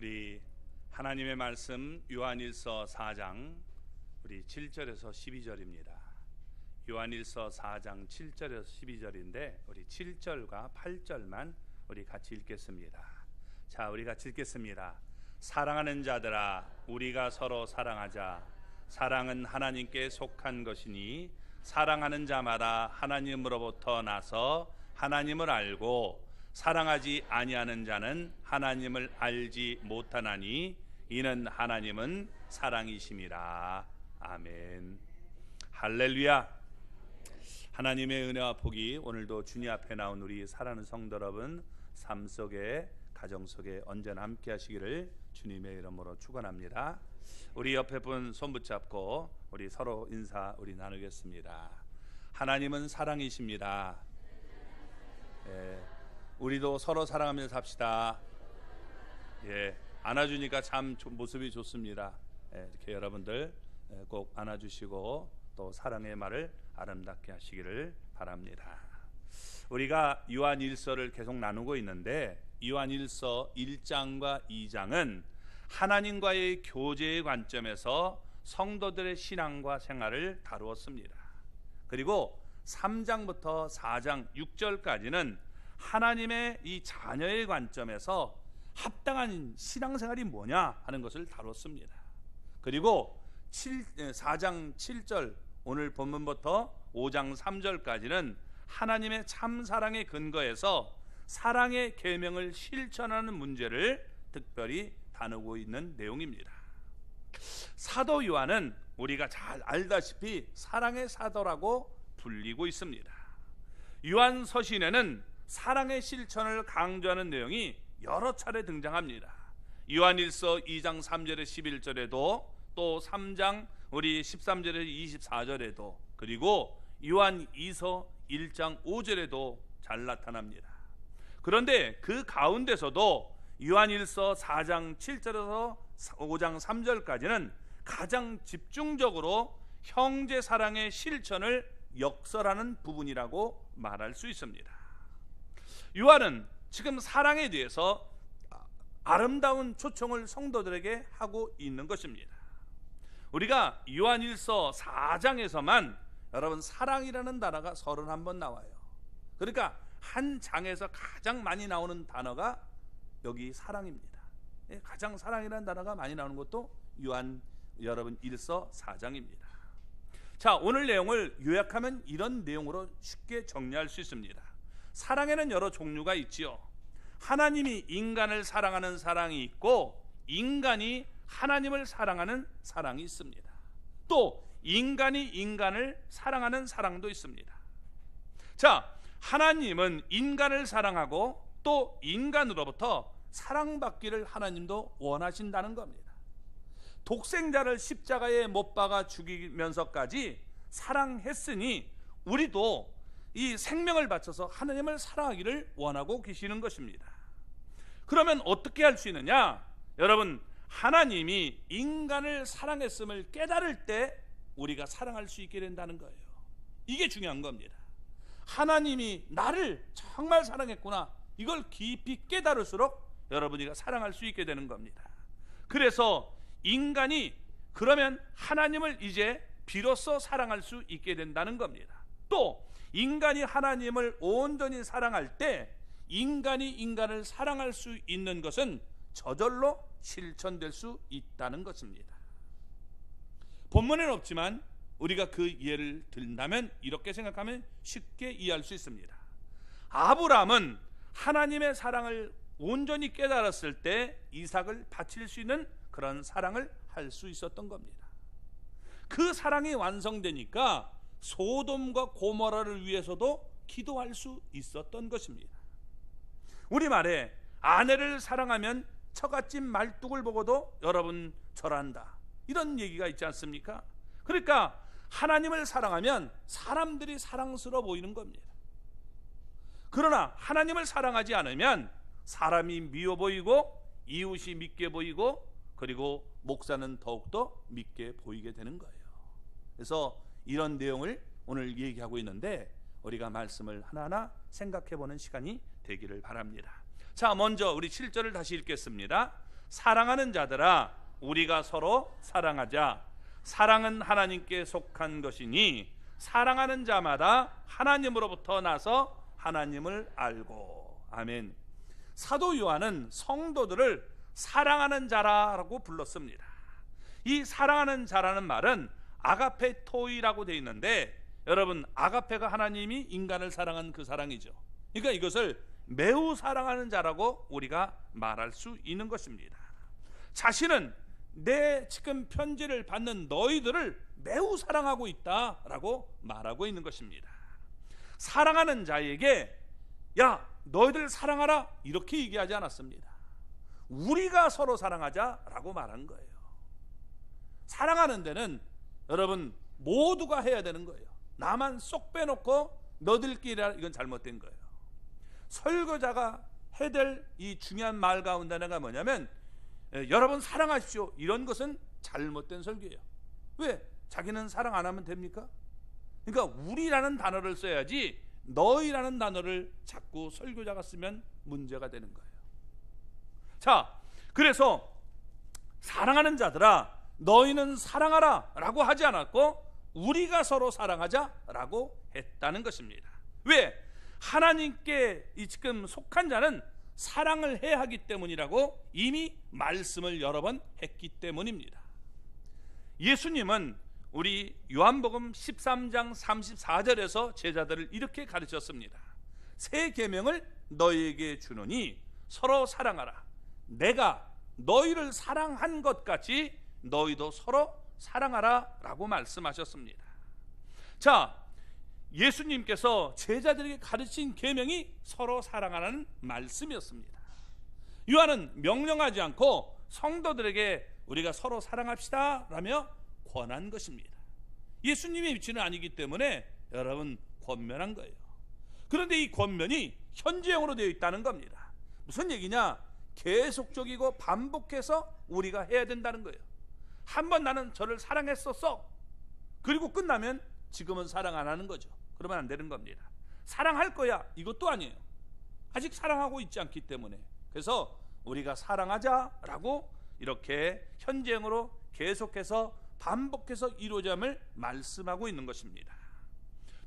우리 하나님의 말씀 요한일서 4장 우리 7절에서 12절입니다. 요한일서 4장 7절에서 12절인데 우리 7절과 8절만 우리 같이 읽겠습니다. 자, 우리 같이 읽겠습니다. 사랑하는 자들아, 우리가 서로 사랑하자. 사랑은 하나님께 속한 것이니 사랑하는 자마다 하나님으로부터 나서 하나님을 알고 사랑하지 아니하는 자는 하나님을 알지 못하나니 이는 하나님은 사랑이심이라. 아멘. 할렐루야. 하나님의 은혜와 복이 오늘도 주님 앞에 나온 우리 사랑하는 성도 여러분 삶 속에, 가정 속에 언제나 함께 하시기를 주님의 이름으로 축원합니다. 우리 옆에 분 손 붙잡고 우리 서로 인사 우리 나누겠습니다. 하나님은 사랑이십니다. 우리도 서로 사랑하면서 삽시다. 안아주니까 참 모습이 좋습니다. 이렇게 여러분들 꼭 안아주시고 또 사랑의 말을 아름답게 하시기를 바랍니다. 우리가 요한일서를 계속 나누고 있는데 요한일서 1장과 2장은 하나님과의 교제의 관점에서 성도들의 신앙과 생활을 다루었습니다. 그리고 3장부터 4장 6절까지는 하나님의 이 자녀의 관점에서 합당한 신앙생활이 뭐냐 하는 것을 다뤘습니다. 그리고 4장 7절 오늘 본문부터 5장 3절까지는 하나님의 참사랑의 근거에서 사랑의 계명을 실천하는 문제를 특별히 다루고 있는 내용입니다. 사도 요한은 우리가 잘 알다시피 사랑의 사도라고 불리고 있습니다. 요한 서신에는 사랑의 실천을 강조하는 내용이 여러 차례 등장합니다. 요한일서 2장 3절에 11절에도 또 3장 우리 13절에 24절에도 그리고 요한 2서 1장 5절에도 잘 나타납니다. 그런데 그 가운데서도 요한일서 4장 7절에서 5장 3절까지는 가장 집중적으로 형제 사랑의 실천을 역설하는 부분이라고 말할 수 있습니다. 요한은 지금 사랑에 대해서 아름다운 초청을 성도들에게 하고 있는 것입니다. 우리가 요한일서 4장에서만 여러분 사랑이라는 단어가 31번 나와요. 그러니까 한 장에서 가장 많이 나오는 단어가 여기 사랑입니다. 가장 사랑이라는 단어가 많이 나오는 것도 요한 여러분 일서 4장입니다. 자, 오늘 내용을 요약하면 이런 내용으로 쉽게 정리할 수 있습니다. 사랑에는 여러 종류가 있지요. 하나님이 인간을 사랑하는 사랑이 있고 인간이 하나님을 사랑하는 사랑이 있습니다. 또 인간이 인간을 사랑하는 사랑도 있습니다. 자, 하나님은 인간을 사랑하고 또 인간으로부터 사랑받기를 하나님도 원하신다는 겁니다. 독생자를 십자가에 못 박아 죽이면서까지 사랑했으니 우리도 이 생명을 바쳐서 하나님을 사랑하기를 원하고 계시는 것입니다. 그러면 어떻게 할 수 있느냐? 여러분, 하나님이 인간을 사랑했음을 깨달을 때 우리가 사랑할 수 있게 된다는 거예요. 이게 중요한 겁니다. 하나님이 나를 정말 사랑했구나, 이걸 깊이 깨달을수록 여러분이가 사랑할 수 있게 되는 겁니다. 그래서 인간이 그러면 하나님을 이제 비로소 사랑할 수 있게 된다는 겁니다. 또 인간이 하나님을 온전히 사랑할 때 인간이 인간을 사랑할 수 있는 것은 저절로 실천될 수 있다는 것입니다. 본문에는 없지만 우리가 그 예를 든다면 이렇게 생각하면 쉽게 이해할 수 있습니다. 아브라함은 하나님의 사랑을 온전히 깨달았을 때 이삭을 바칠 수 있는 그런 사랑을 할 수 있었던 겁니다. 그 사랑이 완성되니까 소돔과 고모라를 위해서도 기도할 수 있었던 것입니다. 우리말에 아내를 사랑하면 처갓집 말뚝을 보고도 여러분 절한다, 이런 얘기가 있지 않습니까? 그러니까 하나님을 사랑하면 사람들이 사랑스러워 보이는 겁니다. 그러나 하나님을 사랑하지 않으면 사람이 미워 보이고 이웃이 믿게 보이고 그리고 목사는 더욱더 믿게 보이게 되는 거예요. 그래서 이런 내용을 오늘 얘기하고 있는데 우리가 말씀을 하나하나 생각해 보는 시간이 되기를 바랍니다. 자, 먼저 우리 7절을 다시 읽겠습니다. 사랑하는 자들아 우리가 서로 사랑하자. 사랑은 하나님께 속한 것이니 사랑하는 자마다 하나님으로부터 나서 하나님을 알고. 아멘. 사도 요한은 성도들을 사랑하는 자라고 불렀습니다. 이 사랑하는 자라는 말은 아가페토이라고 되어 있는데, 여러분 아가페가 하나님이 인간을 사랑한 그 사랑이죠. 그러니까 이것을 매우 사랑하는 자라고 우리가 말할 수 있는 것입니다. 자신은 내 지금 편지를 받는 너희들을 매우 사랑하고 있다라고 말하고 있는 것입니다. 사랑하는 자에게 야 너희들 사랑하라 이렇게 얘기하지 않았습니다. 우리가 서로 사랑하자라고 말한 거예요. 사랑하는 데는 여러분 모두가 해야 되는 거예요. 나만 쏙 빼놓고 너들끼리 이건 잘못된 거예요. 설교자가 해야 될 이 중요한 말 가운데 하나가 뭐냐면 여러분 사랑하십시오 이런 것은 잘못된 설교예요. 왜? 자기는 사랑 안 하면 됩니까? 그러니까 우리라는 단어를 써야지 너희라는 단어를 자꾸 설교자가 쓰면 문제가 되는 거예요. 자, 그래서 사랑하는 자들아 너희는 사랑하라 라고 하지 않았고 우리가 서로 사랑하자 라고 했다는 것입니다. 왜? 하나님께 이 지금 속한 자는 사랑을 해야 하기 때문이라고 이미 말씀을 여러 번 했기 때문입니다. 예수님은 우리 요한복음 13장 34절에서 제자들을 이렇게 가르쳤습니다. 새 계명을 너희에게 주노니 서로 사랑하라. 내가 너희를 사랑한 것 같이 너희도 서로 사랑하라 라고 말씀하셨습니다. 자, 예수님께서 제자들에게 가르친 계명이 서로 사랑하라는 말씀이었습니다. 요한은 명령하지 않고 성도들에게 우리가 서로 사랑합시다 라며 권한 것입니다. 예수님의 위치는 아니기 때문에 여러분 권면한 거예요. 그런데 이 권면이 현재형으로 되어 있다는 겁니다. 무슨 얘기냐? 계속적이고 반복해서 우리가 해야 된다는 거예요. 한번 나는 저를 사랑했었어. 그리고 끝나면 지금은 사랑 안 하는 거죠. 그러면 안 되는 겁니다. 사랑할 거야 이것도 아니에요. 아직 사랑하고 있지 않기 때문에. 그래서 우리가 사랑하자라고 이렇게 현재형으로 계속해서 반복해서 이루어짐을 말씀하고 있는 것입니다.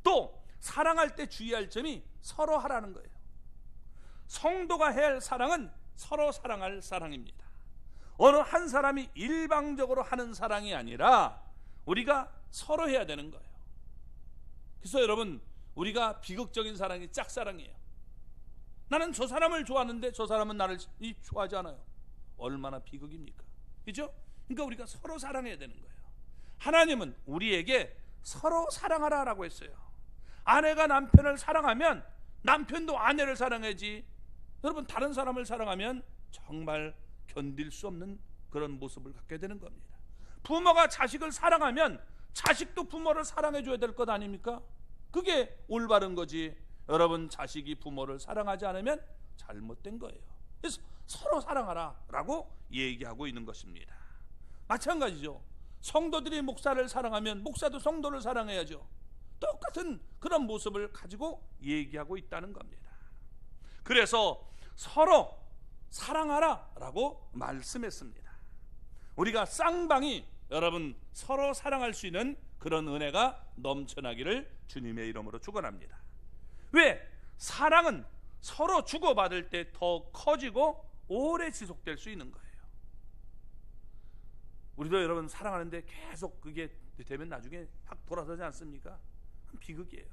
또 사랑할 때 주의할 점이 서로 하라는 거예요. 성도가 해야 할 사랑은 서로 사랑할 사랑입니다. 어느 한 사람이 일방적으로 하는 사랑이 아니라 우리가 서로 해야 되는 거예요. 그래서 여러분 우리가 비극적인 사랑이 짝사랑이에요. 나는 저 사람을 좋아하는데 저 사람은 나를 좋아하지 않아요. 얼마나 비극입니까? 그죠? 그러니까 우리가 서로 사랑해야 되는 거예요. 하나님은 우리에게 서로 사랑하라라고 했어요. 아내가 남편을 사랑하면 남편도 아내를 사랑해야지. 여러분 다른 사람을 사랑하면 정말 견딜 수 없는 그런 모습을 갖게 되는 겁니다. 부모가 자식을 사랑하면 자식도 부모를 사랑해 줘야 될 것 아닙니까? 그게 올바른 거지. 여러분 자식이 부모를 사랑하지 않으면 잘못된 거예요. 그래서 서로 사랑하라 라고 얘기하고 있는 것입니다. 마찬가지죠. 성도들이 목사를 사랑하면 목사도 성도를 사랑해야죠. 똑같은 그런 모습을 가지고 얘기하고 있다는 겁니다. 그래서 서로 사랑하라 라고 말씀했습니다. 우리가 쌍방이 여러분 서로 사랑할 수 있는 그런 은혜가 넘쳐나기를 주님의 이름으로 축원합니다. 왜? 사랑은 서로 주고받을 때 더 커지고 오래 지속될 수 있는 거예요. 우리도 여러분 사랑하는데 계속 그게 되면 나중에 확 돌아서지 않습니까? 비극이에요.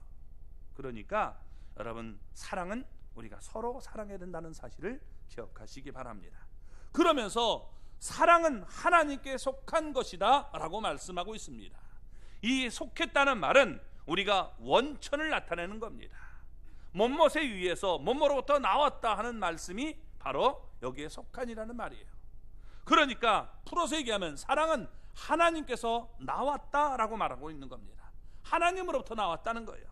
그러니까 여러분 사랑은 우리가 서로 사랑해야 된다는 사실을 기억하시기 바랍니다. 그러면서 사랑은 하나님께 속한 것이다 라고 말씀하고 있습니다. 이 속했다는 말은 우리가 원천을 나타내는 겁니다. 못못에 의해서 못모로부터 나왔다 하는 말씀이 바로 여기에 속한이라는 말이에요. 그러니까 풀어서 얘기하면 사랑은 하나님께서 나왔다라고 말하고 있는 겁니다. 하나님으로부터 나왔다는 거예요.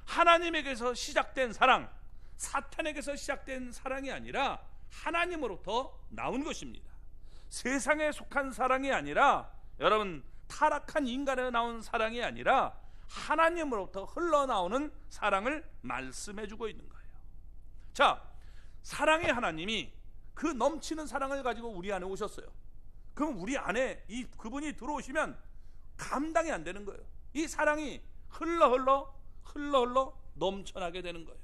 하나님에게서 시작된 사랑, 사탄에게서 시작된 사랑이 아니라 하나님으로부터 나온 것입니다. 세상에 속한 사랑이 아니라 여러분 타락한 인간에 나온 사랑이 아니라 하나님으로부터 흘러나오는 사랑을 말씀해주고 있는 거예요. 자, 사랑의 하나님이 그 넘치는 사랑을 가지고 우리 안에 오셨어요. 그럼 우리 안에 그분이 들어오시면 감당이 안 되는 거예요. 이 사랑이 흘러 넘쳐나게 되는 거예요.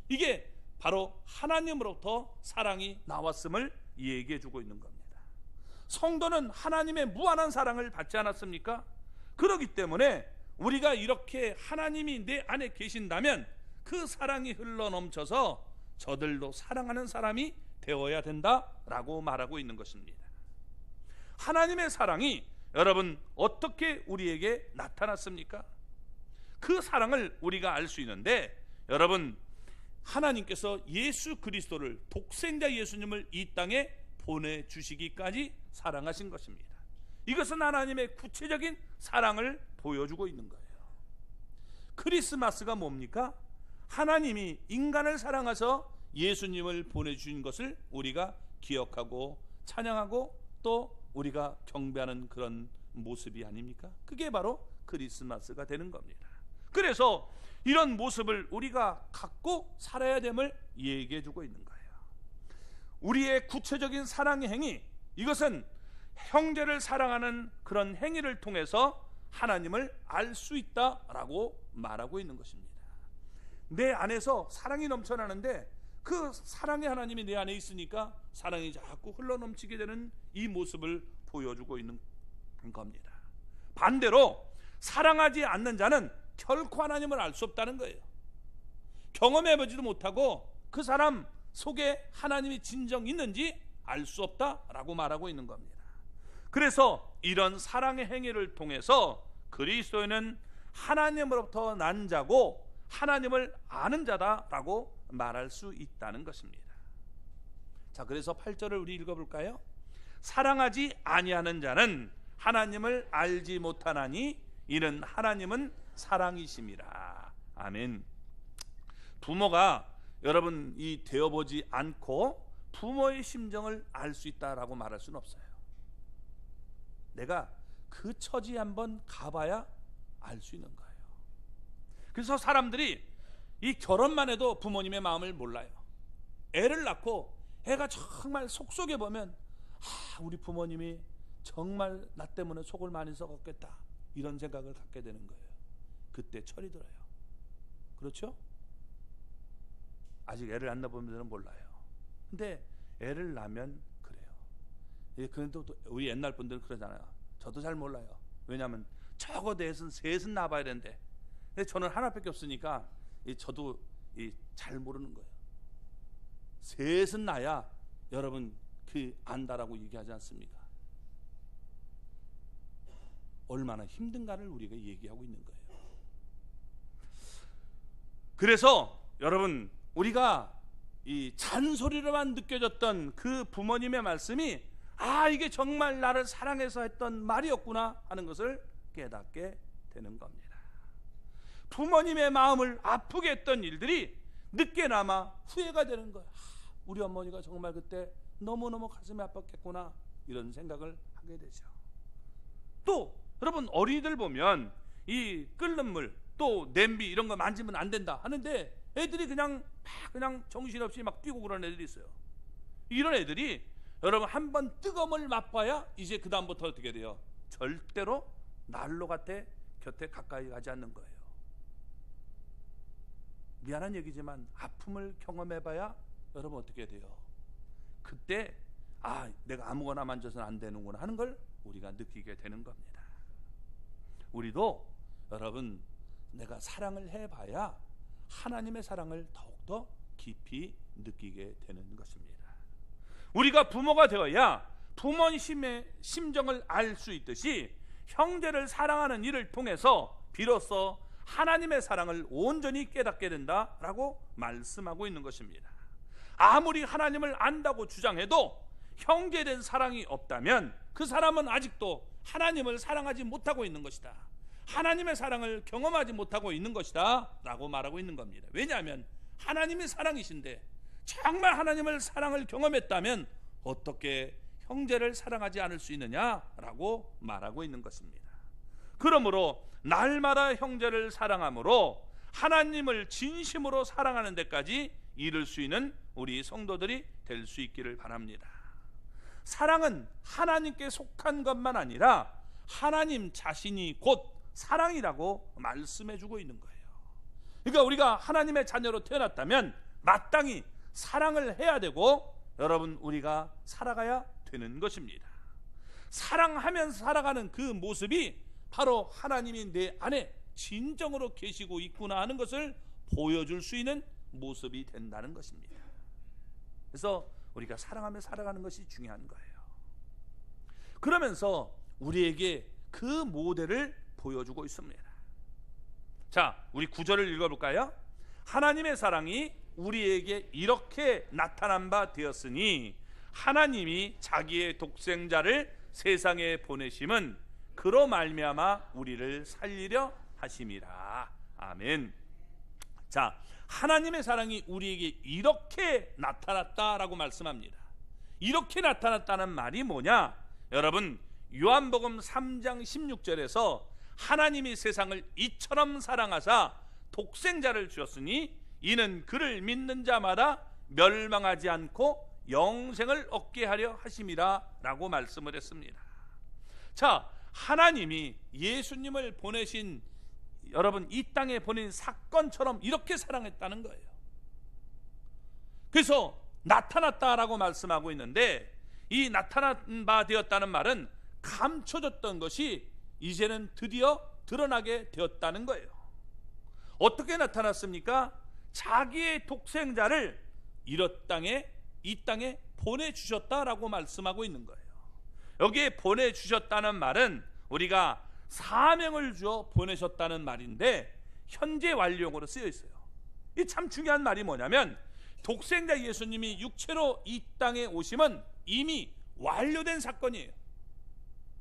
이게 바로 하나님으로부터 사랑이 나왔음을 얘기해 주고 있는 겁니다. 성도는 하나님의 무한한 사랑을 받지 않았습니까? 그렇기 때문에 우리가 이렇게 하나님이 내 안에 계신다면 그 사랑이 흘러 넘쳐서 저들도 사랑하는 사람이 되어야 된다라고 말하고 있는 것입니다. 하나님의 사랑이 여러분 어떻게 우리에게 나타났습니까? 그 사랑을 우리가 알 수 있는데, 여러분 하나님께서 예수 그리스도를, 독생자 예수님을 이 땅에 보내주시기까지 사랑하신 것입니다. 이것은 하나님의 구체적인 사랑을 보여주고 있는 거예요. 크리스마스가 뭡니까? 하나님이 인간을 사랑하셔서 예수님을 보내주신 것을 우리가 기억하고 찬양하고 또 우리가 경배하는 그런 모습이 아닙니까? 그게 바로 크리스마스가 되는 겁니다. 그래서 이런 모습을 우리가 갖고 살아야 됨을 얘기해 주고 있는 거예요. 우리의 구체적인 사랑의 행위, 이것은 형제를 사랑하는 그런 행위를 통해서 하나님을 알 수 있다라고 말하고 있는 것입니다. 내 안에서 사랑이 넘쳐나는데 그 사랑의 하나님이 내 안에 있으니까 사랑이 자꾸 흘러넘치게 되는 이 모습을 보여주고 있는 겁니다. 반대로 사랑하지 않는 자는 결코 하나님을 알 수 없다는 거예요. 경험해보지도 못하고 그 사람 속에 하나님이 진정 있는지 알 수 없다라고 말하고 있는 겁니다. 그래서 이런 사랑의 행위를 통해서 그리스도인은 하나님으로부터 난 자고 하나님을 아는 자다라고 말할 수 있다는 것입니다. 자, 그래서 8절을 우리 읽어볼까요? 사랑하지 아니하는 자는 하나님을 알지 못하나니 이는 하나님은 사랑이심이라. 아멘. 부모가 여러분 이 되어보지 않고 부모의 심정을 알 수 있다라고 말할 수는 없어요. 내가 그 처지에 한번 가봐야 알 수 있는 거예요. 그래서 사람들이 이 결혼만 해도 부모님의 마음을 몰라요. 애를 낳고 애가 정말 속속에 보면 우리 부모님이 정말 나 때문에 속을 많이 썩었겠다 이런 생각을 갖게 되는 거예요. 그때 철이 들어요. 그렇죠? 아직 애를 안 낳은 분들은 몰라요. 근데 애를 낳으면 그래요. 그런데 우리 옛날 분들은 그러잖아요. 저도 잘 몰라요. 왜냐하면 적어도 셋은 낳아봐야 되는데, 근데 저는 하나밖에 없으니까 저도 잘 모르는 거예요. 셋은 낳아야 여러분 안다라고 얘기하지 않습니까? 얼마나 힘든가를 우리가 얘기하고 있는 거예요. 그래서 여러분 우리가 이 잔소리로만 느껴졌던 그 부모님의 말씀이 이게 정말 나를 사랑해서 했던 말이었구나 하는 것을 깨닫게 되는 겁니다. 부모님의 마음을 아프게 했던 일들이 늦게나마 후회가 되는 거예요. 우리 어머니가 정말 그때 너무너무 가슴이 아팠겠구나 이런 생각을 하게 되죠. 또 여러분 어린이들 보면 이 끓는 물 또 냄비 이런 거 만지면 안 된다 하는데 애들이 그냥 정신없이 막 뛰고 그런 애들이 있어요. 이런 애들이 여러분 한번 뜨거움을 맛봐야 이제 그 다음부터 어떻게 돼요? 절대로 난로 곁에 가까이 가지 않는 거예요. 미안한 얘기지만 아픔을 경험해봐야 여러분 어떻게 돼요? 그때 내가 아무거나 만져서는 안 되는구나 하는 걸 우리가 느끼게 되는 겁니다. 우리도 여러분 내가 사랑을 해봐야 하나님의 사랑을 더욱더 깊이 느끼게 되는 것입니다. 우리가 부모가 되어야 부모님의 심정을 알 수 있듯이 형제를 사랑하는 일을 통해서 비로소 하나님의 사랑을 온전히 깨닫게 된다라고 말씀하고 있는 것입니다. 아무리 하나님을 안다고 주장해도 형제에 대한 사랑이 없다면 그 사람은 아직도 하나님을 사랑하지 못하고 있는 것이다. 하나님의 사랑을 경험하지 못하고 있는 것이다 라고 말하고 있는 겁니다. 왜냐하면 하나님이 사랑이신데 정말 하나님을 사랑을 경험했다면 어떻게 형제를 사랑하지 않을 수 있느냐라고 말하고 있는 것입니다. 그러므로 날마다 형제를 사랑함으로 하나님을 진심으로 사랑하는 데까지 이룰 수 있는 우리 성도들이 될 수 있기를 바랍니다. 사랑은 하나님께 속한 것만 아니라 하나님 자신이 곧 사랑이라고 말씀해 주고 있는 거예요. 그러니까 우리가 하나님의 자녀로 태어났다면 마땅히 사랑을 해야 되고, 여러분, 우리가 살아가야 되는 것입니다. 사랑하면서 살아가는 그 모습이 바로 하나님이 내 안에 진정으로 계시고 있구나 하는 것을 보여줄 수 있는 모습이 된다는 것입니다. 그래서 우리가 사랑하며 살아가는 것이 중요한 거예요. 그러면서 우리에게 그 모델을 보여주고 있습니다. 자, 우리 9절을 읽어볼까요? 하나님의 사랑이 우리에게 이렇게 나타난 바 되었으니 하나님이 자기의 독생자를 세상에 보내심은 그로 말미암아 우리를 살리려 하심이라. 아멘. 자, 하나님의 사랑이 우리에게 이렇게 나타났다라고 말씀합니다. 이렇게 나타났다는 말이 뭐냐? 여러분, 요한복음 3장 16절에서 하나님이 세상을 이처럼 사랑하사 독생자를 주었으니 이는 그를 믿는 자마다 멸망하지 않고 영생을 얻게 하려 하심이라 라고 말씀을 했습니다. 자, 하나님이 예수님을 보내신, 여러분, 이 땅에 보낸 사건처럼 이렇게 사랑했다는 거예요. 그래서 나타났다라고 말씀하고 있는데, 이 나타난 바 되었다는 말은 감춰졌던 것이 이제는 드디어 드러나게 되었다는 거예요. 어떻게 나타났습니까? 자기의 독생자를 이 땅에 보내주셨다라고 말씀하고 있는 거예요. 여기에 보내주셨다는 말은 우리가 사명을 주어 보내셨다는 말인데 현재 완료형으로 쓰여 있어요. 이 참 중요한 말이 뭐냐면, 독생자 예수님이 육체로 이 땅에 오심은 이미 완료된 사건이에요.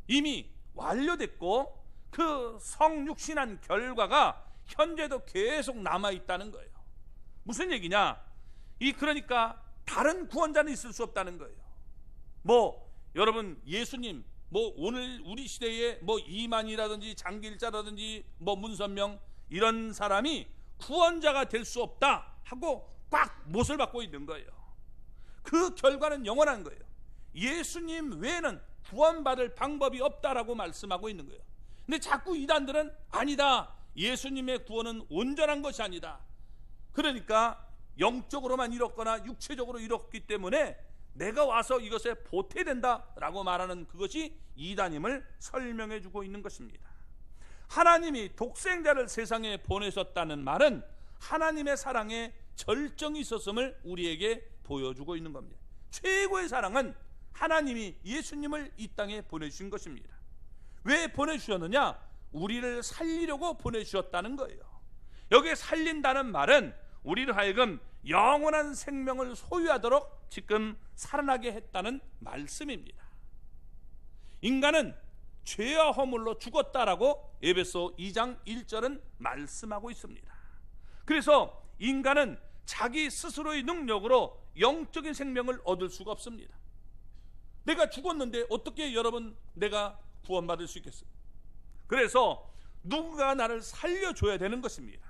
이미 완료됐고 그 성육신한 결과가 현재도 계속 남아있다는 거예요. 무슨 얘기냐? 그러니까 다른 구원자는 있을 수 없다는 거예요. 여러분, 예수님, 오늘 우리 시대에 이만희라든지 장길자라든지 문선명 이런 사람이 구원자가 될 수 없다 하고 꽉 못을 받고 있는 거예요. 그 결과는 영원한 거예요. 예수님 외에는 구원받을 방법이 없다라고 말씀하고 있는 거예요. 근데 자꾸 이단들은 아니다, 예수님의 구원은 온전한 것이 아니다, 그러니까 영적으로만 이뤘거나 육체적으로 이뤘기 때문에 내가 와서 이것에 보태된다라고 말하는 그것이 이단임을 설명해 주고 있는 것입니다. 하나님이 독생자를 세상에 보내셨다는 말은 하나님의 사랑에 절정이 있었음을 우리에게 보여주고 있는 겁니다. 최고의 사랑은 하나님이 예수님을 이 땅에 보내주신 것입니다. 왜 보내주셨느냐? 우리를 살리려고 보내주셨다는 거예요. 여기에 살린다는 말은 우리를 하여금 영원한 생명을 소유하도록 지금 살아나게 했다는 말씀입니다. 인간은 죄와 허물로 죽었다라고 에베소 2장 1절은 말씀하고 있습니다. 그래서 인간은 자기 스스로의 능력으로 영적인 생명을 얻을 수가 없습니다. 내가 죽었는데 어떻게 여러분 내가 구원받을 수 있겠어요? 그래서 누군가 나를 살려줘야 되는 것입니다.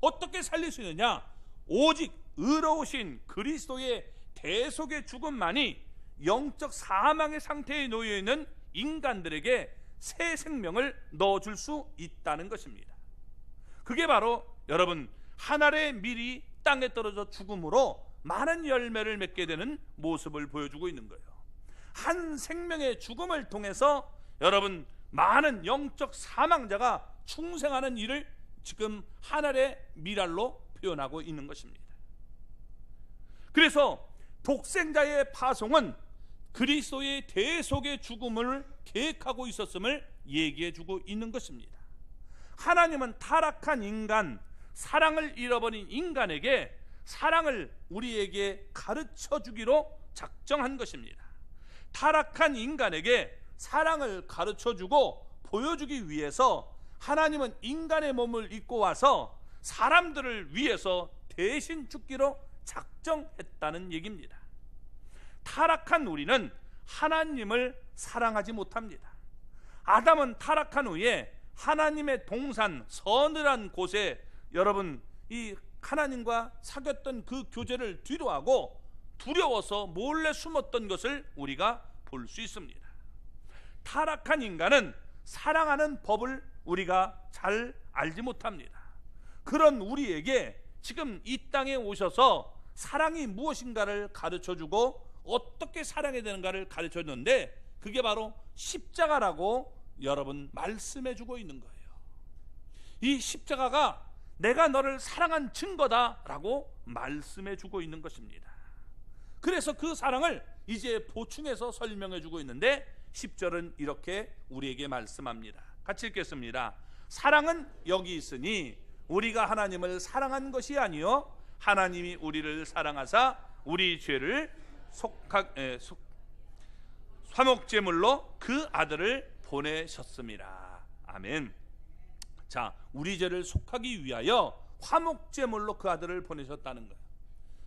어떻게 살릴 수 있느냐? 오직 의로우신 그리스도의 대속의 죽음만이 영적 사망의 상태에 놓여있는 인간들에게 새 생명을 넣어줄 수 있다는 것입니다. 그게 바로 여러분, 한 알의 밀이 땅에 떨어져 죽음으로 많은 열매를 맺게 되는 모습을 보여주고 있는 거예요. 한 생명의 죽음을 통해서 여러분, 많은 영적 사망자가 충생하는 일을 지금 한 알의 밀알로 표현하고 있는 것입니다. 그래서 독생자의 파송은 그리스도의 대속의 죽음을 계획하고 있었음을 얘기해주고 있는 것입니다. 하나님은 타락한 인간, 사랑을 잃어버린 인간에게 사랑을 우리에게 가르쳐주기로 작정한 것입니다. 타락한 인간에게 사랑을 가르쳐주고 보여주기 위해서 하나님은 인간의 몸을 입고 와서 사람들을 위해서 대신 죽기로 작정했다는 얘기입니다. 타락한 우리는 하나님을 사랑하지 못합니다. 아담은 타락한 후에 하나님의 동산 서늘한 곳에 여러분 이 하나님과 사귀었던 그 교제를 뒤로하고 두려워서 몰래 숨었던 것을 우리가 볼 수 있습니다. 타락한 인간은 사랑하는 법을 우리가 잘 알지 못합니다. 그런 우리에게 지금 이 땅에 오셔서 사랑이 무엇인가를 가르쳐주고 어떻게 사랑해야 되는가를 가르쳐줬는데, 그게 바로 십자가라고 여러분 말씀해주고 있는 거예요. 이 십자가가 내가 너를 사랑한 증거다라고 말씀해주고 있는 것입니다. 그래서 그 사랑을 이제 보충해서 설명해주고 있는데 10절은 이렇게 우리에게 말씀합니다. 같이 읽겠습니다. 사랑은 여기 있으니 우리가 하나님을 사랑한 것이 아니요 하나님이 우리를 사랑하사 우리 죄를 화목제물로 그 아들을 보내셨습니다. 아멘. 자, 우리 죄를 속하기 위하여 화목제물로 그 아들을 보내셨다는 거예요.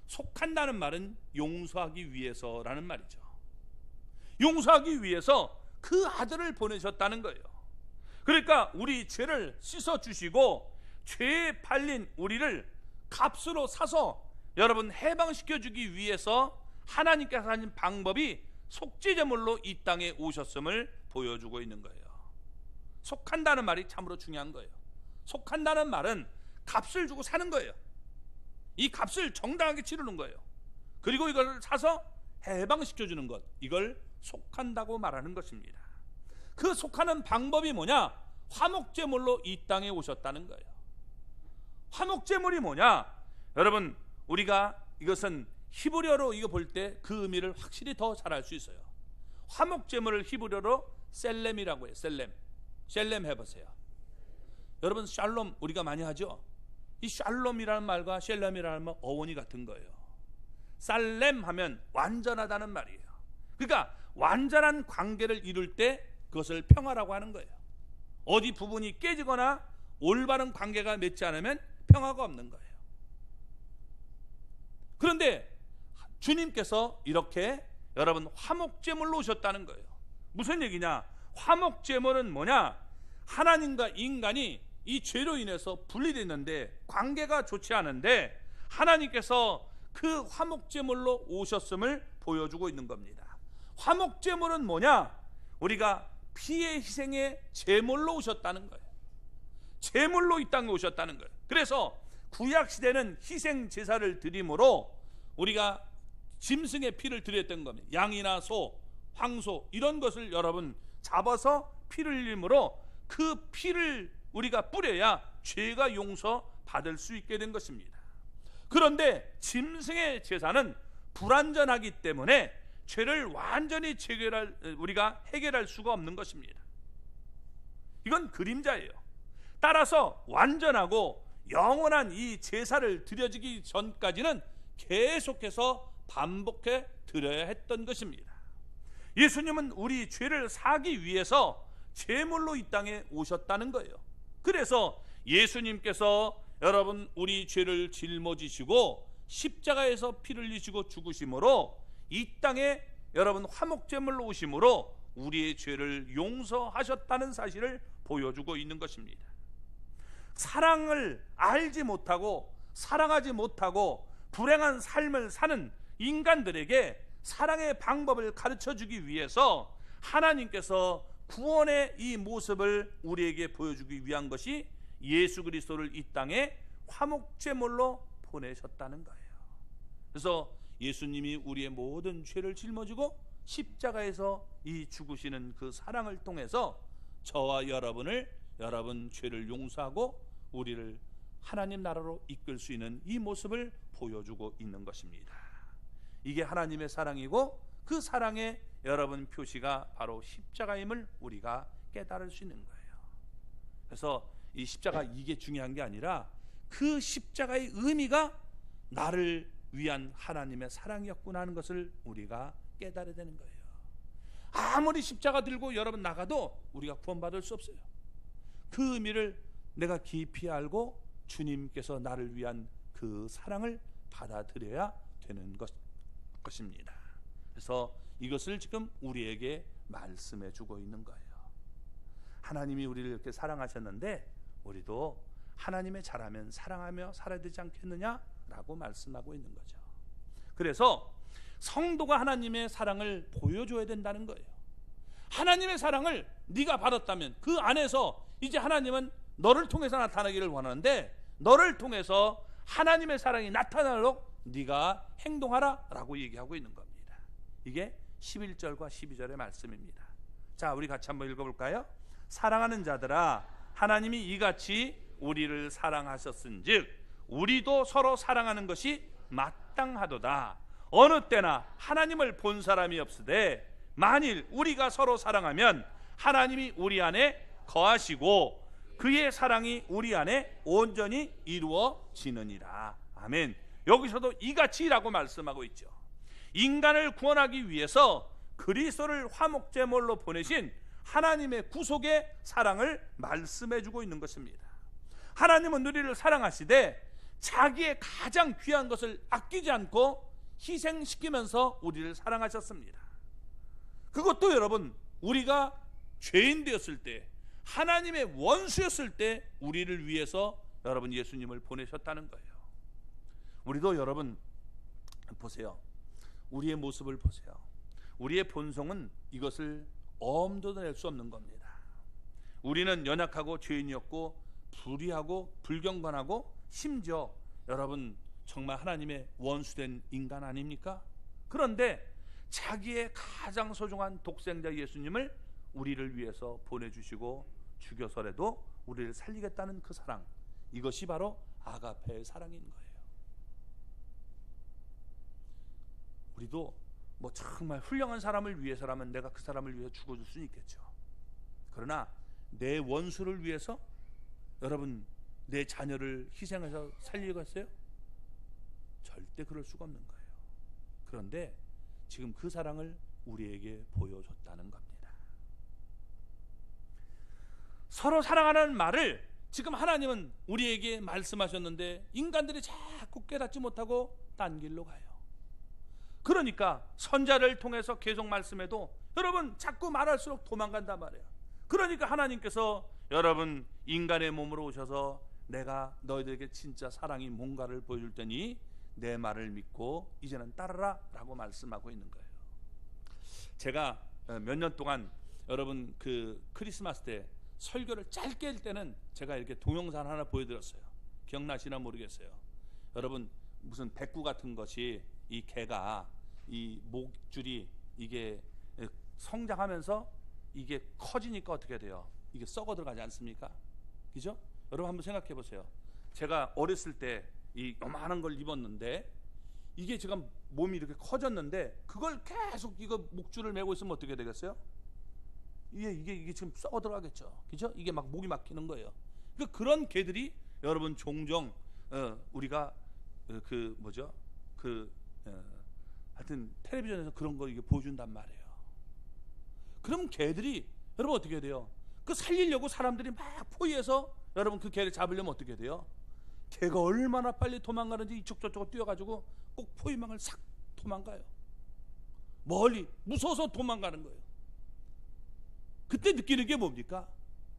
속한다는 말은 용서하기 위해서라는 말이죠. 용서하기 위해서 그 아들을 보내셨다는 거예요. 그러니까 우리 죄를 씻어주시고 죄에 팔린 우리를 값으로 사서 여러분 해방시켜주기 위해서 하나님께서 하신 방법이 속죄제물로 이 땅에 오셨음을 보여주고 있는 거예요. 속한다는 말이 참으로 중요한 거예요. 속한다는 말은 값을 주고 사는 거예요. 이 값을 정당하게 치르는 거예요. 그리고 이걸 사서 해방시켜주는 것, 이걸 속한다고 말하는 것입니다. 그 속하는 방법이 뭐냐? 화목제물로 이 땅에 오셨다는 거예요. 화목제물이 뭐냐? 여러분, 우리가 이것은 히브리어로 이거 볼 때 그 의미를 확실히 더 잘 알 수 있어요. 화목제물을 히브리어로 셀렘이라고 해요. 셀렘 해보세요. 여러분, 샬롬 우리가 많이 하죠. 이 샬롬이라는 말과 셀렘이라는 말 어원이 같은 거예요. 살렘 하면 완전하다는 말이에요. 그러니까 완전한 관계를 이룰 때 그것을 평화라고 하는 거예요. 어디 부분이 깨지거나 올바른 관계가 맺지 않으면 평화가 없는 거예요. 그런데 주님께서 이렇게 여러분 화목제물로 오셨다는 거예요. 무슨 얘기냐? 화목제물은 뭐냐? 하나님과 인간이 이 죄로 인해서 분리됐는데 관계가 좋지 않은데 하나님께서 그 화목제물로 오셨음을 보여주고 있는 겁니다. 화목제물은 뭐냐? 우리가 피의 희생의 제물로 오셨다는 거예요. 제물로 이 땅에 오셨다는 거예요. 그래서 구약시대는 희생 제사를 드림으로 우리가 짐승의 피를 드렸던 겁니다. 양이나 소, 황소 이런 것을 여러분 잡아서 피를 흘림으로 그 피를 우리가 뿌려야 죄가 용서받을 수 있게 된 것입니다. 그런데 짐승의 제사는 불완전하기 때문에 죄를 완전히 우리가 해결할 수가 없는 것입니다. 이건 그림자예요. 따라서 완전하고 영원한 이 제사를 드려지기 전까지는 계속해서 반복해 드려야 했던 것입니다. 예수님은 우리 죄를 사기 위해서 제물로 이 땅에 오셨다는 거예요. 그래서 예수님께서 여러분 우리 죄를 짊어지시고 십자가에서 피를 흘리시고 죽으심으로 이 땅에 여러분 화목제물로 오심으로 우리의 죄를 용서하셨다는 사실을 보여주고 있는 것입니다. 사랑을 알지 못하고 사랑하지 못하고 불행한 삶을 사는 인간들에게 사랑의 방법을 가르쳐주기 위해서 하나님께서 구원의 이 모습을 우리에게 보여주기 위한 것이 예수 그리스도를 이 땅에 화목제물로 보내셨다는 거예요. 그래서 예수님이 우리의 모든 죄를 짊어지고 십자가에서 이 죽으시는 그 사랑을 통해서 저와 여러분 죄를 용서하고 우리를 하나님 나라로 이끌 수 있는 이 모습을 보여주고 있는 것입니다. 이게 하나님의 사랑이고 그 사랑의 여러분 표시가 바로 십자가임을 우리가 깨달을 수 있는 거예요. 그래서 이 십자가 이게 중요한 게 아니라 그 십자가의 의미가 나를 위한 하나님의 사랑이었구나 하는 것을 우리가 깨달아야 되는 거예요. 아무리 십자가 들고 여러분 나가도 우리가 구원받을 수 없어요. 그 의미를 내가 깊이 알고 주님께서 나를 위한 그 사랑을 받아들여야 되는 것입니다. 그래서 이것을 지금 우리에게 말씀해 주고 있는 거예요. 하나님이 우리를 이렇게 사랑하셨는데 우리도 하나님의 자라면 사랑하며 살아야 되지 않겠느냐라고 말씀하고 있는 거죠. 그래서 성도가 하나님의 사랑을 보여줘야 된다는 거예요. 하나님의 사랑을 네가 받았다면 그 안에서 이제 하나님은 너를 통해서 나타나기를 원하는데, 너를 통해서 하나님의 사랑이 나타나도록 네가 행동하라 라고 얘기하고 있는 겁니다. 이게 11절과 12절의 말씀입니다. 자, 우리 같이 한번 읽어볼까요? 사랑하는 자들아, 하나님이 이같이 우리를 사랑하셨은즉 우리도 서로 사랑하는 것이 마땅하도다. 어느 때나 하나님을 본 사람이 없으되 만일 우리가 서로 사랑하면 하나님이 우리 안에 거하시고 그의 사랑이 우리 안에 온전히 이루어지느니라. 아멘. 여기서도 이같이라고 말씀하고 있죠. 인간을 구원하기 위해서 그리스도를 화목제물로 보내신 하나님의 구속의 사랑을 말씀해 주고 있는 것입니다. 하나님은 우리를 사랑하시되 자기의 가장 귀한 것을 아끼지 않고 희생시키면서 우리를 사랑하셨습니다. 그것도 여러분, 우리가 죄인 되었을 때, 하나님의 원수였을 때 우리를 위해서 여러분 예수님을 보내셨다는 거예요. 우리도 여러분 보세요. 우리의 모습을 보세요. 우리의 본성은 이것을 엄두도 낼 수 없는 겁니다. 우리는 연약하고 죄인이었고 불의하고 불경건하고 심지어 여러분 정말 하나님의 원수된 인간 아닙니까? 그런데 자기의 가장 소중한 독생자 예수님을 우리를 위해서 보내주시고 죽여서라도 우리를 살리겠다는 그 사랑, 이것이 바로 아가페의 사랑인 거예요. 우리도 뭐 정말 훌륭한 사람을 위해서라면 내가 그 사람을 위해 죽어줄 수는 있겠죠. 그러나 내 원수를 위해서 여러분 내 자녀를 희생해서 살리겠어요? 절대 그럴 수가 없는 거예요. 그런데 지금 그 사랑을 우리에게 보여줬다는 겁니다. 서로 사랑하는 말을 지금 하나님은 우리에게 말씀하셨는데 인간들이 자꾸 깨닫지 못하고 딴 길로 가요. 그러니까 선자를 통해서 계속 말씀해도 여러분 자꾸 말할수록 도망간단 말이에요. 그러니까 하나님께서 여러분 인간의 몸으로 오셔서 내가 너희들에게 진짜 사랑이 뭔가를 보여줄 테니 내 말을 믿고 이제는 따르라 라고 말씀하고 있는 거예요. 제가 몇 년 동안 여러분 그 크리스마스 때 설교를 짧게 할 때는 제가 이렇게 동영상 하나 보여드렸어요. 기억나시나 모르겠어요. 여러분 무슨 백구 같은 것이 이 개가 이 목줄이 이게 성장하면서 이게 커지니까 어떻게 돼요? 이게 썩어 들어가지 않습니까? 그죠? 여러분 한번 생각해 보세요. 제가 어렸을 때 이 요만한 걸 입었는데 이게 지금 몸이 이렇게 커졌는데 그걸 계속 이거 목줄을 메고 있으면 어떻게 되겠어요? 이게 지금 썩어 들어가겠죠. 그죠? 이게 막 목이 막히는 거예요. 그런 개들이 여러분 종종 우리가 그 뭐죠? 하여튼 텔레비전에서 그런 거 이게 보여준단 말이에요. 그럼 개들이 여러분 어떻게 돼요? 그 살리려고 사람들이 막 포위해서 여러분 그 개를 잡으려면 어떻게 돼요? 개가 얼마나 빨리 도망가는지 이쪽 저쪽 뛰어가지고 꼭 포위망을 싹 도망가요. 멀리 무서워서 도망가는 거예요. 그때 느끼는 게 뭡니까?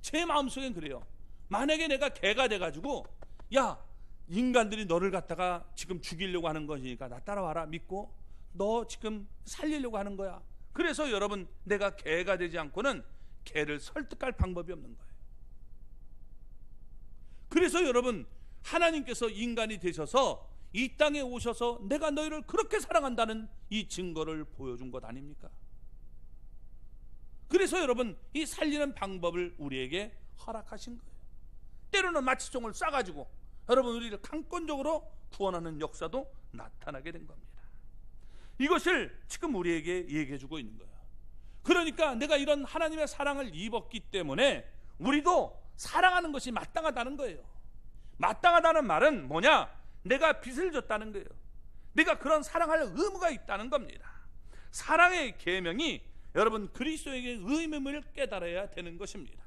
제 마음속엔 그래요. 만약에 내가 개가 돼가지고 야 인간들이 너를 갖다가 지금 죽이려고 하는 것이니까 나 따라와라 믿고 너 지금 살리려고 하는 거야. 그래서 여러분 내가 개가 되지 않고는 개를 설득할 방법이 없는 거예요. 그래서 여러분 하나님께서 인간이 되셔서 이 땅에 오셔서 내가 너희를 그렇게 사랑한다는 이 증거를 보여준 것 아닙니까? 그래서 여러분 이 살리는 방법을 우리에게 허락하신 거예요. 때로는 마취총을 쏴가지고 여러분 우리를 강권적으로 구원하는 역사도 나타나게 된 겁니다. 이것을 지금 우리에게 얘기해 주고 있는 거예요. 그러니까 내가 이런 하나님의 사랑을 입었기 때문에 우리도 사랑하는 것이 마땅하다는 거예요. 마땅하다는 말은 뭐냐? 내가 빚을 졌다는 거예요. 내가 그런 사랑할 의무가 있다는 겁니다. 사랑의 계명이 여러분 그리스도에게 의무를 깨달아야 되는 것입니다.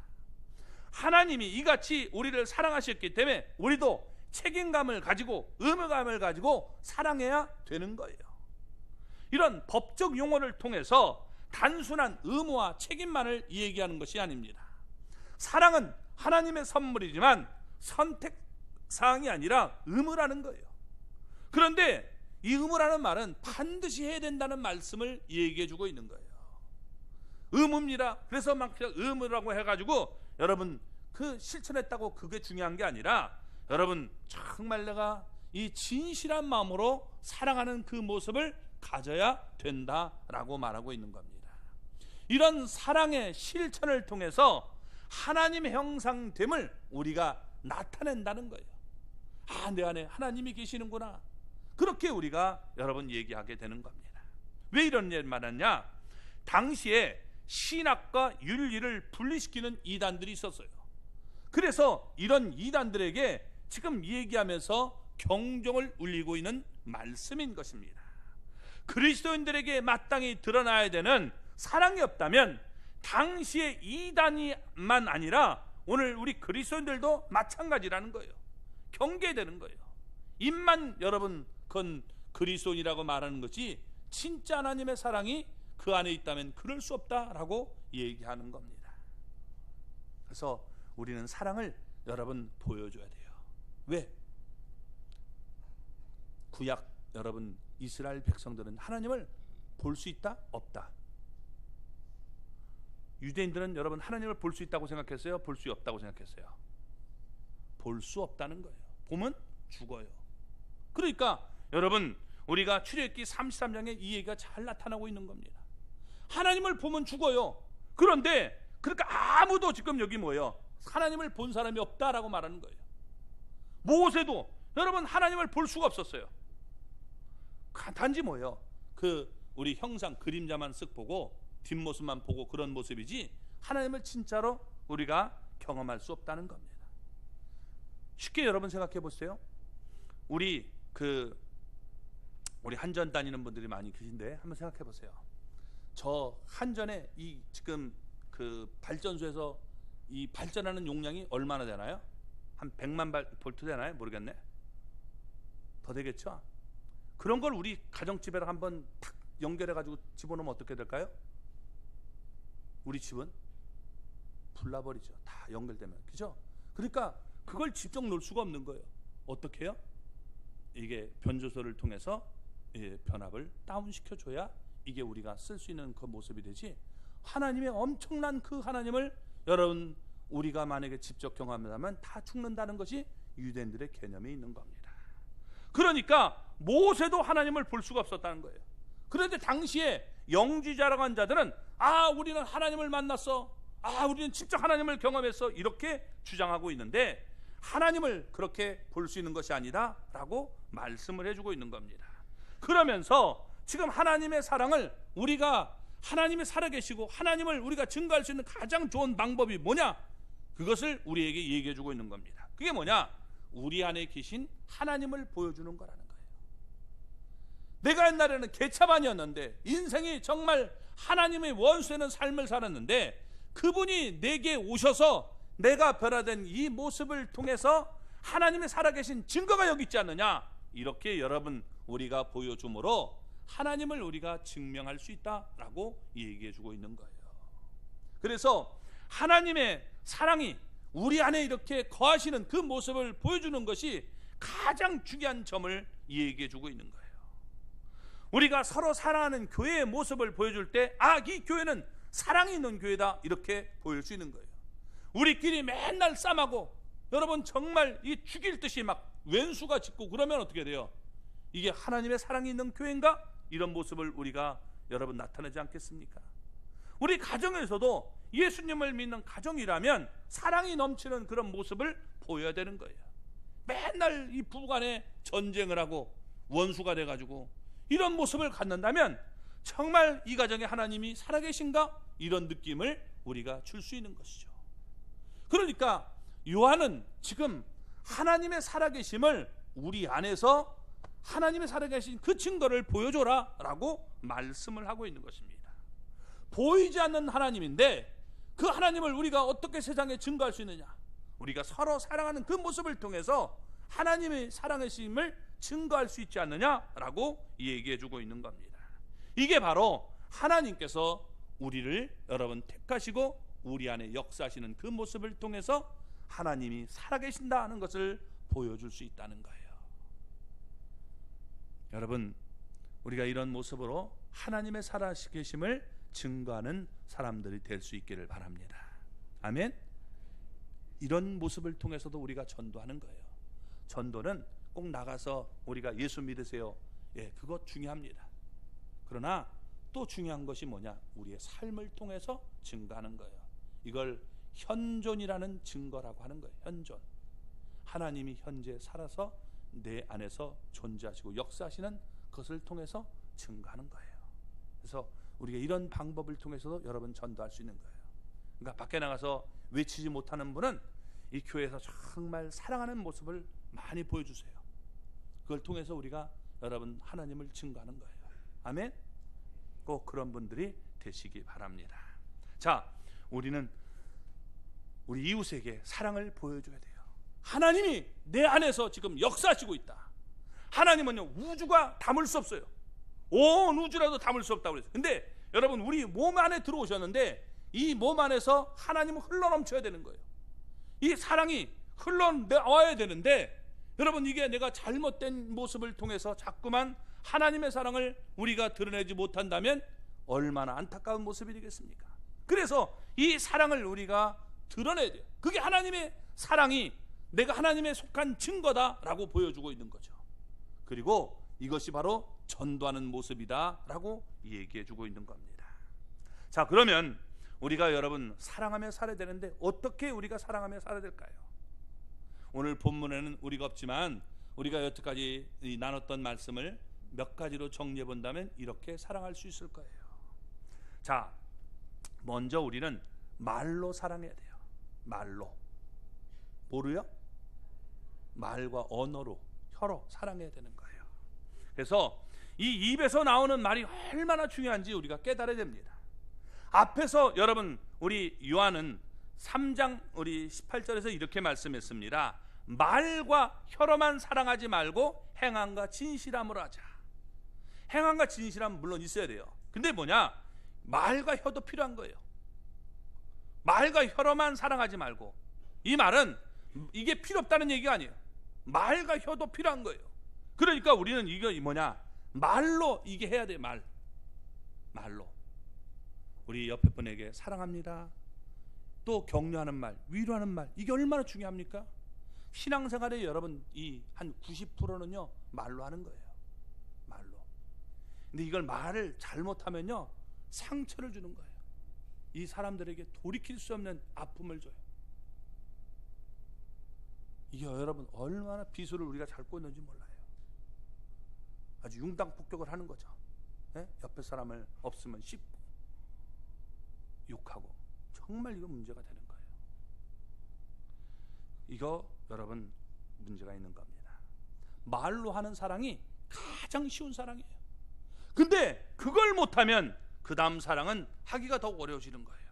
하나님이 이같이 우리를 사랑하셨기 때문에 우리도 책임감을 가지고 의무감을 가지고 사랑해야 되는 거예요. 이런 법적 용어를 통해서 단순한 의무와 책임만을 얘기하는 것이 아닙니다. 사랑은 하나님의 선물이지만 선택사항이 아니라 의무라는 거예요. 그런데 이 의무라는 말은 반드시 해야 된다는 말씀을 얘기해 주고 있는 거예요. 의무입니다. 그래서 막 의무라고 해가지고 여러분 그 실천했다고 그게 중요한 게 아니라 여러분 정말 내가 이 진실한 마음으로 사랑하는 그 모습을 가져야 된다라고 말하고 있는 겁니다. 이런 사랑의 실천을 통해서 하나님의 형상됨을 우리가 나타낸다는 거예요. 아, 내 안에 하나님이 계시는구나. 그렇게 우리가 여러분 얘기하게 되는 겁니다. 왜 이런 일 말하냐? 당시에 신학과 윤리를 분리시키는 이단들이 있었어요. 그래서 이런 이단들에게 지금 얘기하면서 경종을 울리고 있는 말씀인 것입니다. 그리스도인들에게 마땅히 드러나야 되는 사랑이 없다면 당시의 이단이만 아니라 오늘 우리 그리스도인들도 마찬가지라는 거예요. 경계되는 거예요. 입만 여러분 그건 그리스도인이라고 말하는 것이 진짜 하나님의 사랑이 그 안에 있다면 그럴 수 없다라고 얘기하는 겁니다. 그래서 우리는 사랑을 여러분 보여줘야 돼요. 왜? 구약 여러분 이스라엘 백성들은 하나님을 볼 수 있다? 없다? 유대인들은 여러분 하나님을 볼 수 있다고 생각했어요? 볼 수 없다고 생각했어요? 볼 수 없다는 거예요. 보면 죽어요. 그러니까 여러분 우리가 출애굽기 33장에 이 얘기가 잘 나타나고 있는 겁니다. 하나님을 보면 죽어요. 그런데 그러니까 아무도 지금 여기 뭐예요? 하나님을 본 사람이 없다라고 말하는 거예요. 모세도 여러분 하나님을 볼 수가 없었어요. 단지 뭐예요? 그 우리 형상 그림자만 쓱 보고 뒷모습만 보고 그런 모습이지 하나님을 진짜로 우리가 경험할 수 없다는 겁니다. 쉽게 여러분 생각해 보세요. 우리 한전 다니는 분들이 많이 계신데 한번 생각해 보세요. 저 한전에 이 지금 그 발전소에서 이 발전하는 용량이 얼마나 되나요? 한 100만 볼트 되나요? 모르겠네. 더 되겠죠? 그런 걸 우리 가정집에랑 한번 탁 연결해 가지고 집어넣으면 어떻게 될까요? 우리 집은 불나버리죠. 다 연결되면. 그죠? 그러니까 그걸 직접 놓을 수가 없는 거예요. 어떻게 해요? 이게 변조소를 통해서 변압을 다운시켜 줘야 이게 우리가 쓸 수 있는 그 모습이 되지. 하나님의 엄청난 그 하나님을 여러분 우리가 만약에 직접 경험하면 다 죽는다는 것이 유대인들의 개념에 있는 겁니다. 그러니까 모세도 하나님을 볼 수가 없었다는 거예요. 그런데 당시에 영지자라고 한 자들은 우리는 하나님을 만났어, 우리는 직접 하나님을 경험했어, 이렇게 주장하고 있는데 하나님을 그렇게 볼 수 있는 것이 아니다 라고 말씀을 해주고 있는 겁니다. 그러면서 지금 하나님의 사랑을 우리가 하나님이 살아계시고 하나님을 우리가 증거할 수 있는 가장 좋은 방법이 뭐냐? 그것을 우리에게 얘기해 주고 있는 겁니다. 그게 뭐냐? 우리 안에 계신 하나님을 보여주는 거라는 거예요. 내가 옛날에는 개차반이었는데 인생이 정말 하나님의 원수되는 삶을 살았는데 그분이 내게 오셔서 내가 변화된 이 모습을 통해서 하나님의 살아계신 증거가 여기 있지 않느냐? 이렇게 여러분 우리가 보여줌으로 하나님을 우리가 증명할 수 있다라고 얘기해 주고 있는 거예요. 그래서 하나님의 사랑이 우리 안에 이렇게 거하시는 그 모습을 보여주는 것이 가장 중요한 점을 얘기해 주고 있는 거예요. 우리가 서로 사랑하는 교회의 모습을 보여줄 때 이 교회는 사랑이 있는 교회다 이렇게 보일 수 있는 거예요. 우리끼리 맨날 싸움하고 여러분 정말 이 죽일 듯이 막 왼수가 짖고 그러면 어떻게 돼요? 이게 하나님의 사랑이 있는 교회인가? 이런 모습을 우리가 여러분 나타내지 않겠습니까? 우리 가정에서도 예수님을 믿는 가정이라면 사랑이 넘치는 그런 모습을 보여야 되는 거예요. 맨날 이 부부간에 전쟁을 하고 원수가 돼가지고 이런 모습을 갖는다면 정말 이 가정에 하나님이 살아계신가? 이런 느낌을 우리가 줄 수 있는 것이죠. 그러니까 요한은 지금 하나님의 살아계심을 우리 안에서 하나님의 살아계신 그 증거를 보여줘라 라고 말씀을 하고 있는 것입니다. 보이지 않는 하나님인데 그 하나님을 우리가 어떻게 세상에 증거할 수 있느냐? 우리가 서로 사랑하는 그 모습을 통해서 하나님의 살아계심을 증거할 수 있지 않느냐라고 얘기해 주고 있는 겁니다. 이게 바로 하나님께서 우리를 여러분 택하시고 우리 안에 역사하시는 그 모습을 통해서 하나님이 살아계신다는 것을 보여줄 수 있다는 거예요. 여러분, 우리가 이런 모습으로 하나님의 살아계심을 증거하는 사람들이 될 수 있기를 바랍니다. 아멘. 이런 모습을 통해서도 우리가 전도하는 거예요. 전도는 꼭 나가서 우리가 예수 믿으세요, 예, 그것 중요합니다. 그러나 또 중요한 것이 뭐냐? 우리의 삶을 통해서 증거하는 거예요. 이걸 현존이라는 증거라고 하는 거예요. 현존. 하나님이 현재 살아서 내 안에서 존재하시고 역사하시는 것을 통해서 증거하는 거예요. 그래서 우리가 이런 방법을 통해서도 여러분 전도할 수 있는 거예요. 그러니까 밖에 나가서 외치지 못하는 분은 이 교회에서 정말 사랑하는 모습을 많이 보여주세요. 그걸 통해서 우리가 여러분 하나님을 증거하는 거예요. 아멘. 꼭 그런 분들이 되시기 바랍니다. 자, 우리는 우리 이웃에게 사랑을 보여줘야 돼요. 하나님이 내 안에서 지금 역사하시고 있다. 하나님은요, 우주가 담을 수 없어요. 온 우주라도 담을 수 없다고 그랬어요. 근데 여러분, 우리 몸 안에 들어오셨는데 이 몸 안에서 하나님은 흘러넘쳐야 되는 거예요. 이 사랑이 흘러나와야 되는데, 여러분, 이게 내가 잘못된 모습을 통해서 자꾸만 하나님의 사랑을 우리가 드러내지 못한다면 얼마나 안타까운 모습이 되겠습니까? 그래서 이 사랑을 우리가 드러내야 돼요. 그게 하나님의 사랑이 내가 하나님에 속한 증거다라고 보여주고 있는 거죠. 그리고 이것이 바로 전도하는 모습이다라고 얘기해주고 있는 겁니다. 자, 그러면 우리가 여러분 사랑하며 살아야 되는데 어떻게 우리가 사랑하며 살아야 될까요? 오늘 본문에는 우리가 없지만 우리가 여태까지 나눴던 말씀을 몇 가지로 정리해 본다면 이렇게 사랑할 수 있을 거예요. 자, 먼저 우리는 말로 사랑해야 돼요. 말로. 뭐로요? 말과 언어로, 혀로 사랑해야 되는 거예요. 그래서 이 입에서 나오는 말이 얼마나 중요한지 우리가 깨달아야 됩니다. 앞에서 여러분 우리 요한은 3장 우리 18절에서 이렇게 말씀했습니다. 말과 혀로만 사랑하지 말고 행함과 진실함으로 하자. 행함과 진실함은 물론 있어야 돼요. 근데 뭐냐? 말과 혀도 필요한 거예요. 말과 혀로만 사랑하지 말고, 이 말은 이게 필요 없다는 얘기가 아니에요. 말과 혀도 필요한 거예요. 그러니까 우리는 이거 뭐냐? 말로 이게 해야 돼요. 말로 우리 옆에 분에게 사랑합니다, 또 격려하는 말, 위로하는 말, 이게 얼마나 중요합니까? 신앙생활에 여러분 이 한 90%는요 말로 하는 거예요. 말로. 근데 이걸 말을 잘못하면요 상처를 주는 거예요. 이 사람들에게 돌이킬 수 없는 아픔을 줘요. 이게 여러분 얼마나 비수를 우리가 잘 꽂는지 몰라요. 아주 융당폭격을 하는 거죠. 네? 옆에 사람을 없으면 씹고 욕하고, 정말 이거 문제가 되는 거예요. 이거 여러분 문제가 있는 겁니다. 말로 하는 사랑이 가장 쉬운 사랑이에요. 근데 그걸 못하면 그 다음 사랑은 하기가 더 어려워지는 거예요.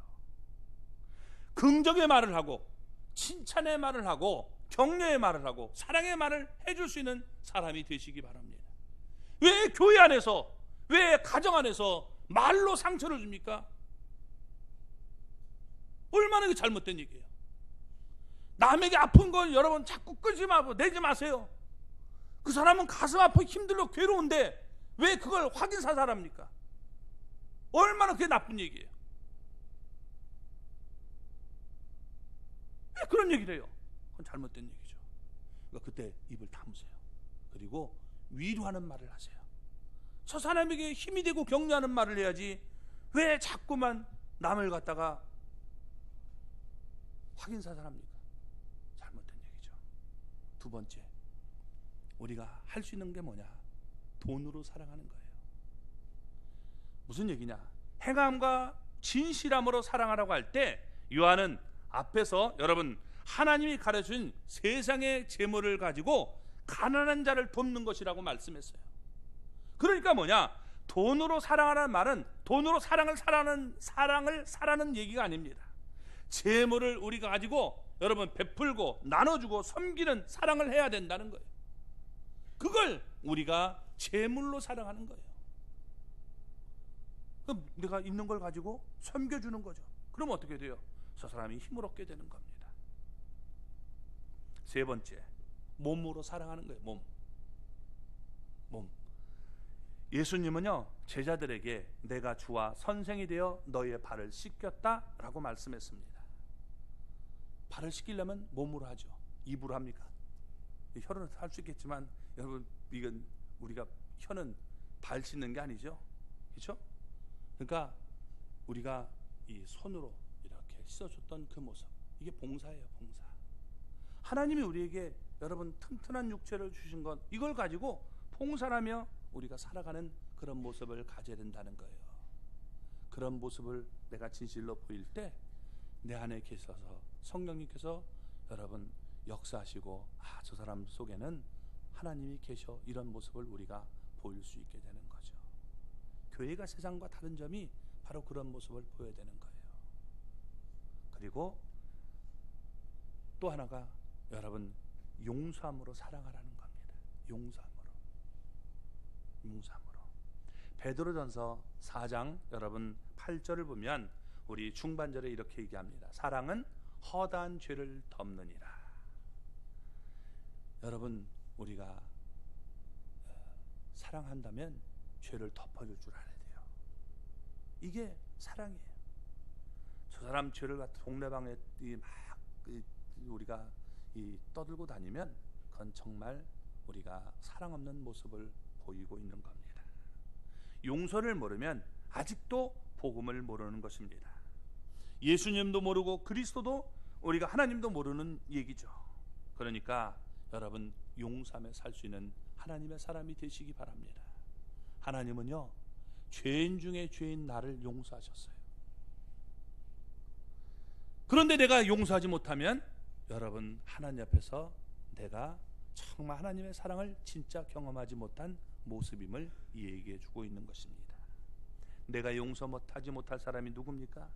긍정의 말을 하고, 칭찬의 말을 하고, 격려의 말을 하고, 사랑의 말을 해줄 수 있는 사람이 되시기 바랍니다. 왜 교회 안에서, 왜 가정 안에서 말로 상처를 줍니까? 얼마나 이게 잘못된 얘기예요. 남에게 아픈 걸 여러분 자꾸 끄지 마고 내지 마세요. 그 사람은 가슴 아프고 힘들고 괴로운데 왜 그걸 확인사살합니까? 얼마나 그게 나쁜 얘기예요. 왜 그런 얘기를 해요? 그건 잘못된 얘기죠. 그러니까 그때 입을 다무세요. 그리고 위로하는 말을 하세요. 저 사람에게 힘이 되고 격려하는 말을 해야지 왜 자꾸만 남을 갖다가 확인사살합니까? 잘못된 얘기죠. 두 번째, 우리가 할 수 있는 게 뭐냐? 돈으로 사랑하는 거예요. 무슨 얘기냐? 행함과 진실함으로 사랑하라고 할 때 요한은 앞에서 여러분 하나님이 가르쳐준 세상의 재물을 가지고 가난한 자를 돕는 것이라고 말씀했어요. 그러니까 뭐냐? 돈으로 사랑하라는 말은 돈으로 사랑을 사라는 얘기가 아닙니다. 재물을 우리가 가지고 여러분 베풀고 나눠주고 섬기는 사랑을 해야 된다는 거예요. 그걸 우리가 재물로 사랑하는 거예요. 그럼 내가 있는 걸 가지고 섬겨주는 거죠. 그럼 어떻게 돼요? 저 사람이 힘을 얻게 되는 겁니다. 세 번째, 몸으로 사랑하는 거예요. 몸. 예수님은요 제자들에게 내가 주와 선생이 되어 너희의 발을 씻겼다라고 말씀했습니다. 발을 씻기려면 몸으로 하죠. 입으로 합니까? 혀로는 할 수 있겠지만 여러분 이건 우리가 혀는 발 씻는 게 아니죠. 그렇죠? 그러니까 우리가 이 손으로 이렇게 씻어줬던 그 모습, 이게 봉사예요. 봉사. 하나님이 우리에게 여러분 튼튼한 육체를 주신 것, 이걸 가지고 봉사하며 우리가 살아가는 그런 모습을 가져야 된다는 거예요. 그런 모습을 내가 진실로 보일 때 내 안에 계셔서 성령님께서 여러분 역사하시고 저 사람 속에는 하나님이 계셔, 이런 모습을 우리가 보일 수 있게 되는 거죠. 교회가 세상과 다른 점이 바로 그런 모습을 보여야 되는 거예요. 그리고 또 하나가 여러분 용서함으로 사랑하라는 겁니다. 용서함으로. 베드로전서 4장 여러분 8절을 보면 우리 중반절에 이렇게 얘기합니다. 사랑은 허다한 죄를 덮느니라. 여러분 우리가 사랑한다면 죄를 덮어줄 줄 알아야 돼요. 이게 사랑이에요. 저 사람 죄를 갖다 동네방에 막 우리가 떠들고 다니면 그건 정말 우리가 사랑 없는 모습을 보이고 있는 겁니다. 용서를 모르면 아직도 복음을 모르는 것입니다. 예수님도 모르고 그리스도도, 우리가 하나님도 모르는 얘기죠. 그러니까 여러분 용서하며 살 수 있는 하나님의 사람이 되시기 바랍니다. 하나님은요 죄인 중에 죄인 나를 용서하셨어요. 그런데 내가 용서하지 못하면 여러분 하나님 앞에서 내가 정말 하나님의 사랑을 진짜 경험하지 못한 모습임을 얘기해 주고 있는 것입니다. 내가 용서 못하지 못할 사람이 누굽니까?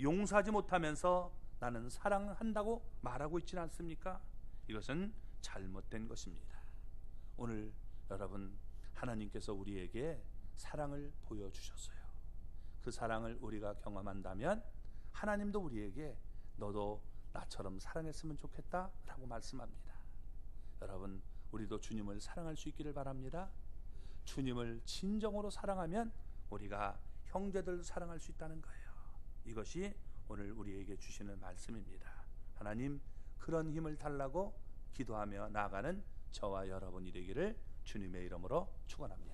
용서하지 못하면서 나는 사랑한다고 말하고 있지는 않습니까? 이것은 잘못된 것입니다. 오늘 여러분 하나님께서 우리에게 사랑을 보여주셨어요. 그 사랑을 우리가 경험한다면 하나님도 우리에게 너도 나처럼 사랑했으면 좋겠다 라고 말씀합니다. 여러분 우리도 주님을 사랑할 수 있기를 바랍니다. 주님을 진정으로 사랑하면 우리가 형제들 사랑할 수 있다는 거예요. 이것이 오늘 우리에게 주시는 말씀입니다. 하나님 그런 힘을 달라고 기도하며 나아가는 저와 여러분이 되기를 주님의 이름으로 축원합니다.